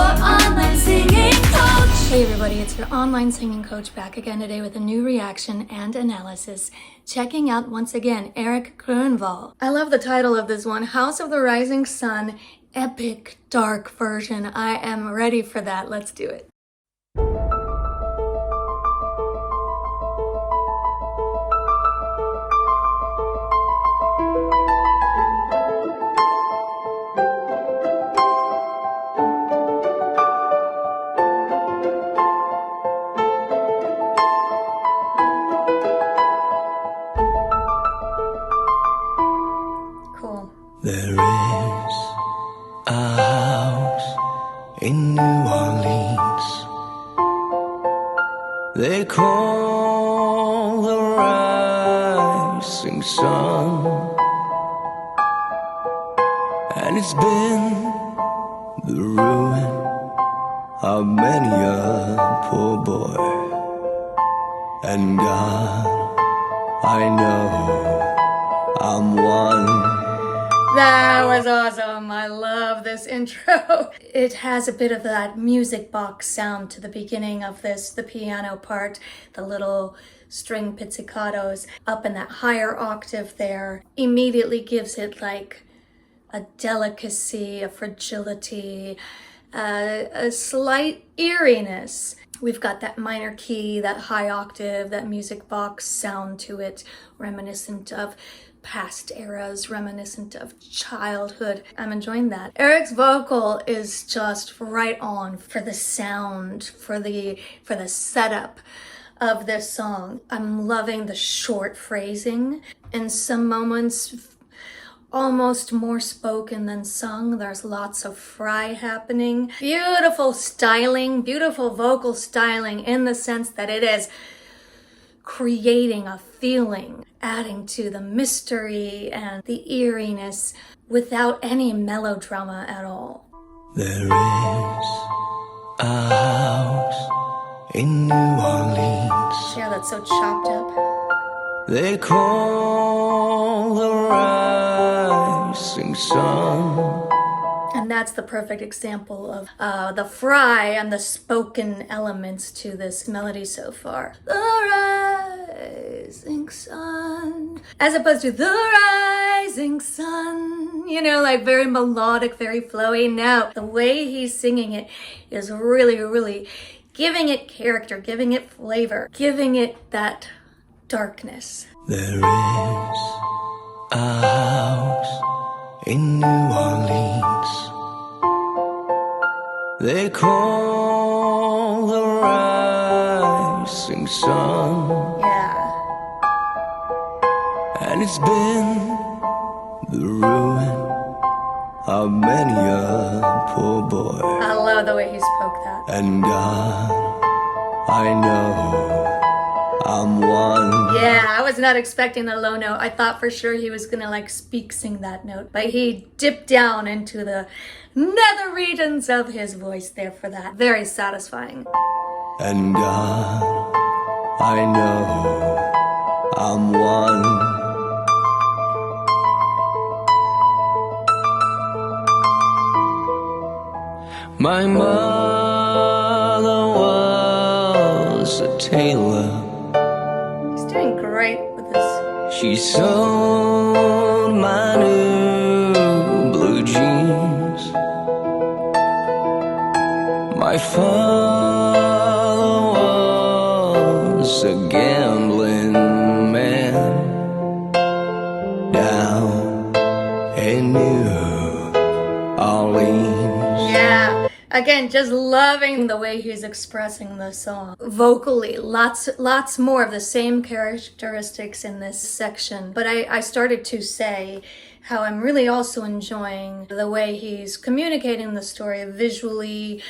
online singing coach. Hey everybody, it's your online singing coach back again today with a new reaction and analysis. Checking out once again Erik Grönwall. I love the title of this one, House of the Rising Sun, epic dark version. I am ready for that. Let's do it. Cool. There is a house in New Orleans they call the rising sun, and it's been the ruin of many a poor boy. And God, I know I'm one. That was awesome. I love this intro. It has a bit of that music box sound to the beginning of this, the piano part, the little string pizzicatos up in that higher octave there. Immediately gives it like a delicacy, a fragility, a slight eeriness. We've got that minor key, that high octave, that music box sound to it, reminiscent of past eras, reminiscent of childhood. I'm enjoying that. Erik's vocal is just right on for the sound, for the setup of this song. I'm loving the short phrasing. In some moments, almost more spoken than sung. There's lots of fry happening. Beautiful styling, beautiful vocal styling in the sense that it is creating a feeling, adding to the mystery and the eeriness without any melodrama at all. There is a house in New Orleans Yeah, that's so chopped up. they call the rising sun. And that's the perfect example of the fry and the spoken elements to this melody so far. The rising sun, as opposed to the rising sun, you know, like very melodic, very flowy. No, the way he's singing it is really, really giving it character, giving it flavor, giving it that darkness. There is a house in New Orleans they call the rising sun. Yeah. And it's been the ruin of many a poor boy. I love the way he spoke that. And God, I know I'm one. Yeah, I was not expecting the low note. I thought for sure he was gonna like sing that note, but he dipped down into the nether regions of his voice there for that. Very satisfying. And God, I know I'm one. My mother was a tailor. He's doing great with this. She sewed my new blue jeans. My father was a gambling man down in New Orleans. Yeah. Again, just loving the way he's expressing the song. Vocally, lots more of the same characteristics in this section. But I started to say how I'm really also enjoying the way he's communicating the story visually,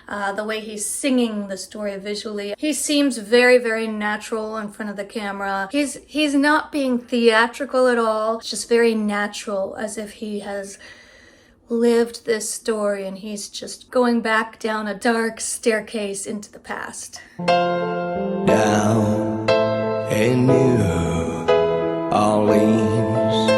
the way he's singing the story visually. He seems very, very natural in front of the camera. He's not being theatrical at all. It's just very natural, as if he has lived this story and he's just going back down a dark staircase into the past. Down in New Orleans.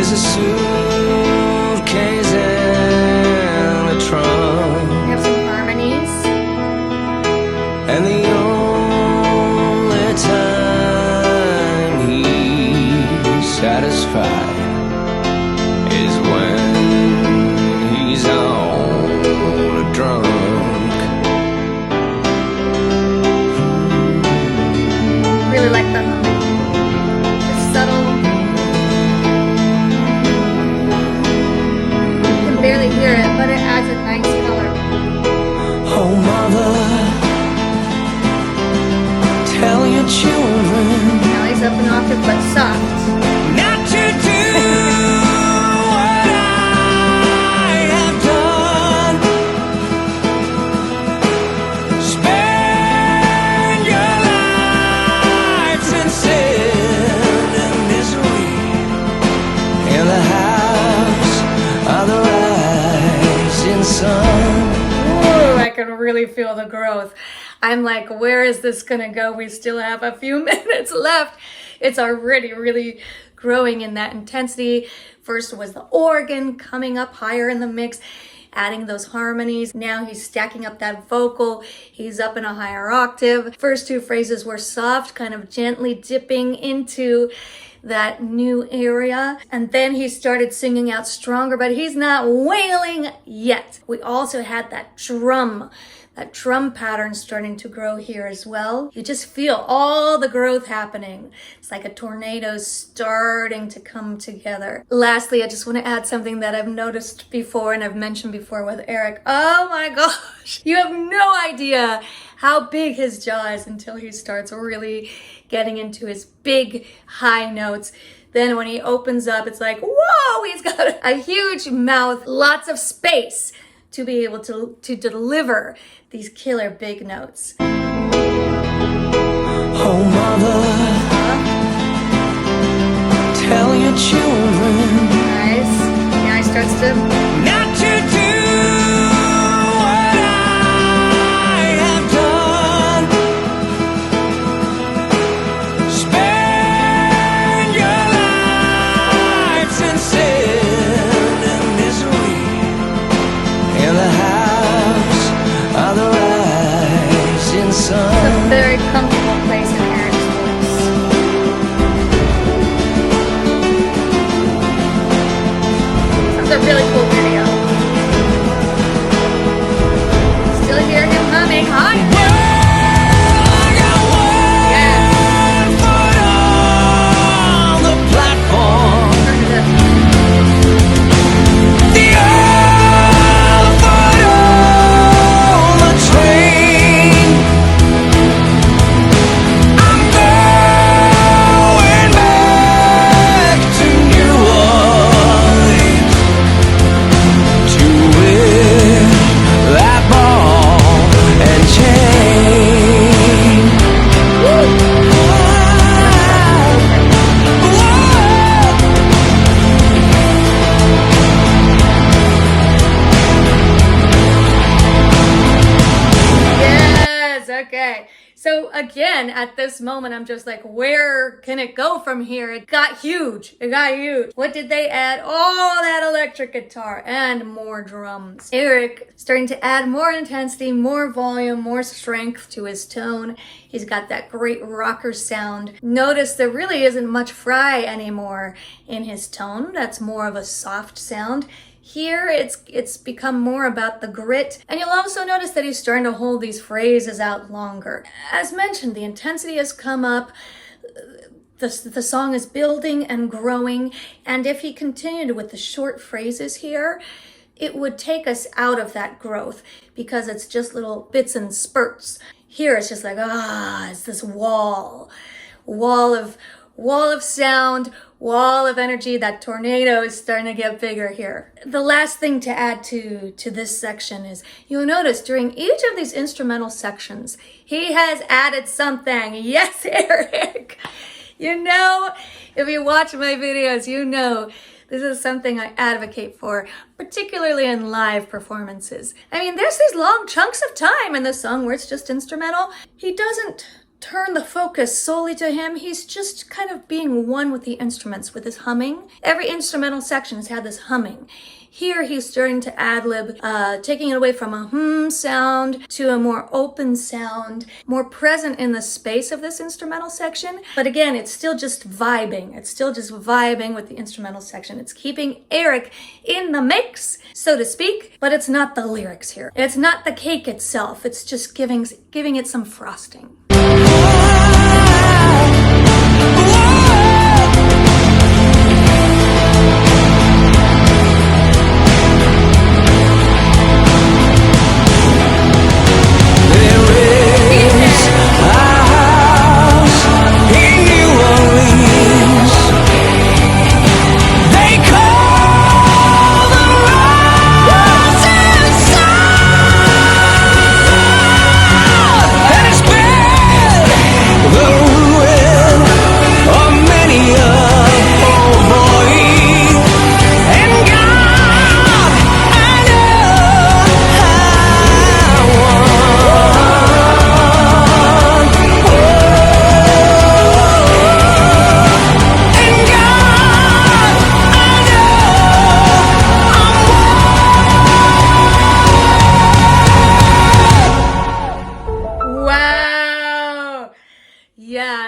There's a suitcase and a trunk. We have some harmonies. And the only time he's satisfied is when he's on a drunk. Really like the humming. It's subtle. You can barely hear it, but it adds a nice color. Oh, mother, tell your children Now he's up an octave, but soft. not to do what I have done. Spend your lives in sin and misery in the house of the rising sun. Ooh, I can really feel the growth. I'm like, where is this gonna go? We still have a few minutes left. It's already really growing in that intensity. First was the organ coming up higher in the mix, adding those harmonies. Now he's stacking up that vocal. He's up in a higher octave. First two phrases were soft, kind of gently dipping into that new area. And then he started singing out stronger, but he's not wailing yet. We also had that drum pattern starting to grow here as well. You just feel all the growth happening. It's like a tornado starting to come together. Lastly, I just want to add something that I've noticed before and I've mentioned before with Erik. Oh my gosh, you have no idea how big his jaw is until he starts really getting into his big high notes. Then when he opens up, it's like, whoa, he's got a huge mouth, lots of space to be able to deliver these killer big notes. Oh, mother, tell your children Nice. Now he starts to not to do what I have done. Spend your lives in sin and misery in the house of the rising sun. a very comfortable place in Erik's voice. This is a really cool video. Still hear him humming high. Yes. On the platform, Turn it up. the other foot on the train. I'm going back to New Orleans to win that ball and chain. Whoa. Yes, okay. So again, at this moment, I'm just like, where can it go from here? It got huge. It got huge. What did they add? Oh, that electric guitar and more drums. Erik starting to add more intensity, more volume, more strength to his tone. He's got that great rocker sound. Notice there really isn't much fry anymore in his tone. That's more of a soft sound. Here, it's become more about the grit. And you'll also notice that he's starting to hold these phrases out longer. As mentioned, the intensity has come up. The song is building and growing. And if he continued with the short phrases here, it would take us out of that growth because it's just little bits and spurts. Here, it's just like, it's this wall of sound, wall of energy. That tornado is starting to get bigger here. The last thing to add to this section is you'll notice during each of these instrumental sections, he has added something. Yes, Erik. You know, if you watch my videos, you know this is something I advocate for, particularly in live performances. I mean, there's these long chunks of time in the song where it's just instrumental. He doesn't turn the focus solely to him. He's just kind of being one with the instruments, with his humming. Every instrumental section has had this humming. Here he's starting to ad-lib, taking it away from a sound to a more open sound, more present in the space of this instrumental section. But again, it's still just vibing. It's still just vibing with the instrumental section. It's keeping Erik in the mix, so to speak, but it's not the lyrics here. It's not the cake itself. It's just giving it some frosting.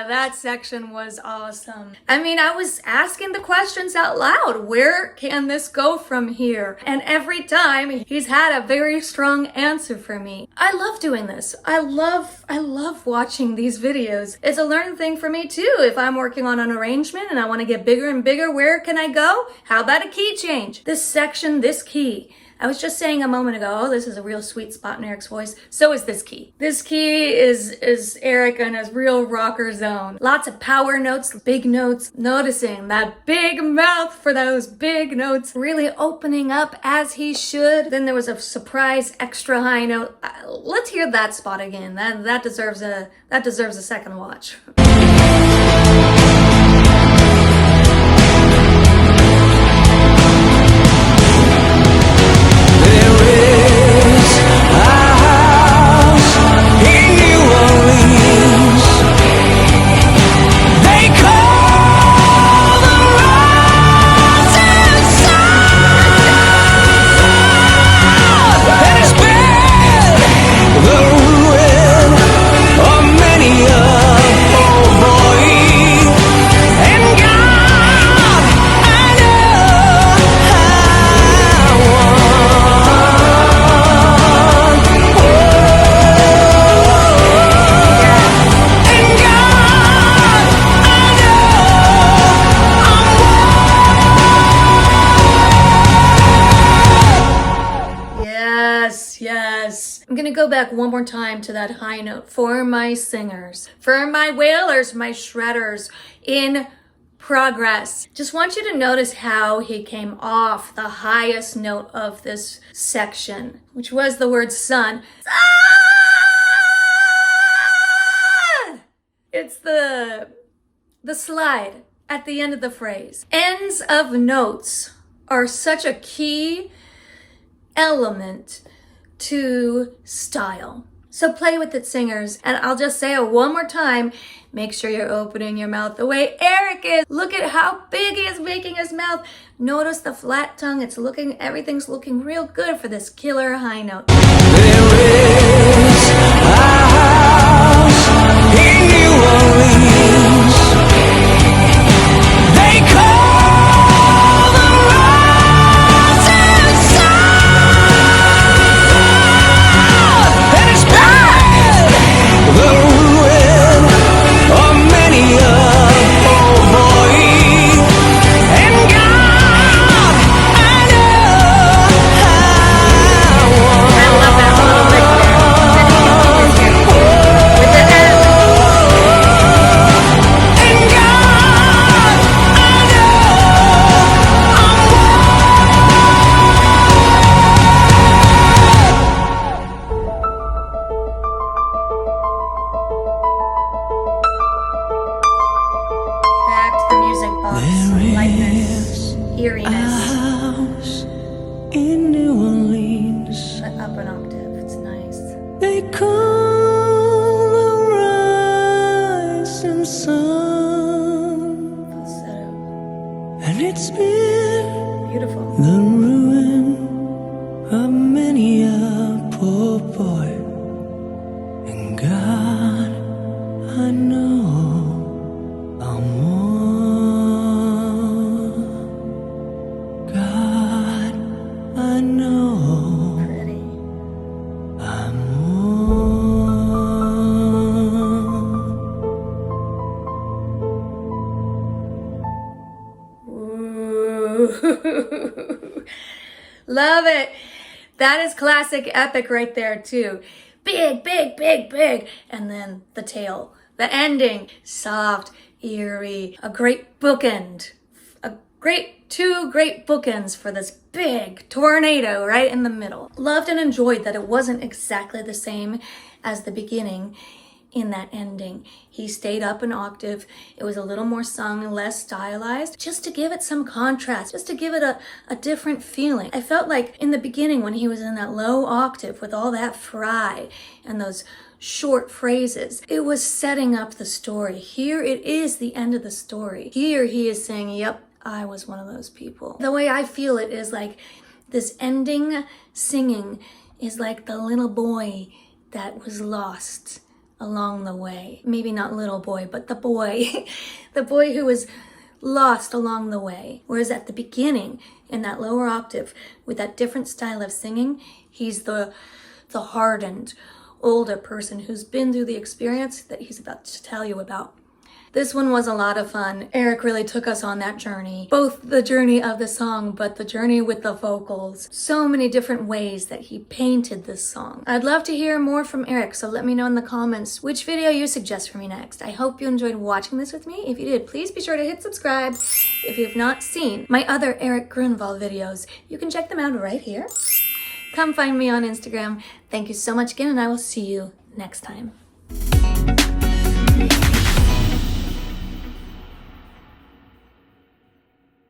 That section was awesome. I mean, I was asking the questions out loud. Where can this go from here? And every time he's had a very strong answer for me. I love doing this. I love watching these videos. It's a learning thing for me too. If I'm working on an arrangement and I want to get bigger and bigger, where can I go? How about a key change? This section, this key. I was just saying a moment ago, oh, this is a real sweet spot in Erik's voice. So is this key. This key is Erik in his real rocker zone. Lots of power notes, big notes, noticing that big mouth for those big notes, really opening up as he should. Then there was a surprise extra high note. Let's hear that spot again. That deserves a second watch. I'm gonna go back one more time to that high note for my singers, for my wailers, my shredders in progress. Just want you to notice how he came off the highest note of this section, which was the word sun. It's the slide at the end of the phrase. Ends of notes are such a key element to style. So play with it, singers. And I'll just say it one more time. Make sure you're opening your mouth the way Erik is. Look at how big he is making his mouth. Notice the flat tongue. Everything's looking real good for this killer high note. There is a house in New Orleans. They call the rising sun. And it's bad. The ruin of many a poor boy. And God, I know I love that little lick there. With the head. and God, I Back to the music box. Lightness, eeriness, house in New Orleans. but up an octave. It's nice. They call the and it's been Beautiful. the ruin of many a poor boy. And God, I know I'm one. God, I know Pretty. I'm one. Ooh. Love it. That is classic epic right there too. Big, big, big, big. And then the tail, the ending, soft, eerie, a great bookend. Two great bookends for this big tornado right in the middle. Loved and enjoyed that it wasn't exactly the same as the beginning in that ending. He stayed up an octave. It was a little more sung and less stylized, just to give it some contrast, just to give it a different feeling. I felt like in the beginning when he was in that low octave with all that fry and those short phrases, it was setting up the story. Here it is the end of the story. Here he is saying, yep, I was one of those people. The way I feel it is like this ending singing is like the little boy that was lost along the way. Maybe not little boy, but the boy, the boy who was lost along the way. Whereas at the beginning, in that lower octave, with that different style of singing, he's the hardened, older person who's been through the experience that he's about to tell you about. This one was a lot of fun. Erik really took us on that journey. Both the journey of the song, but the journey with the vocals. So many different ways that he painted this song. I'd love to hear more from Erik, so let me know in the comments which video you suggest for me next. I hope you enjoyed watching this with me. If you did, please be sure to hit subscribe. If you've not seen my other Erik Grönwall videos, you can check them out right here. Come find me on Instagram. Thank you so much again, and I will see you next time.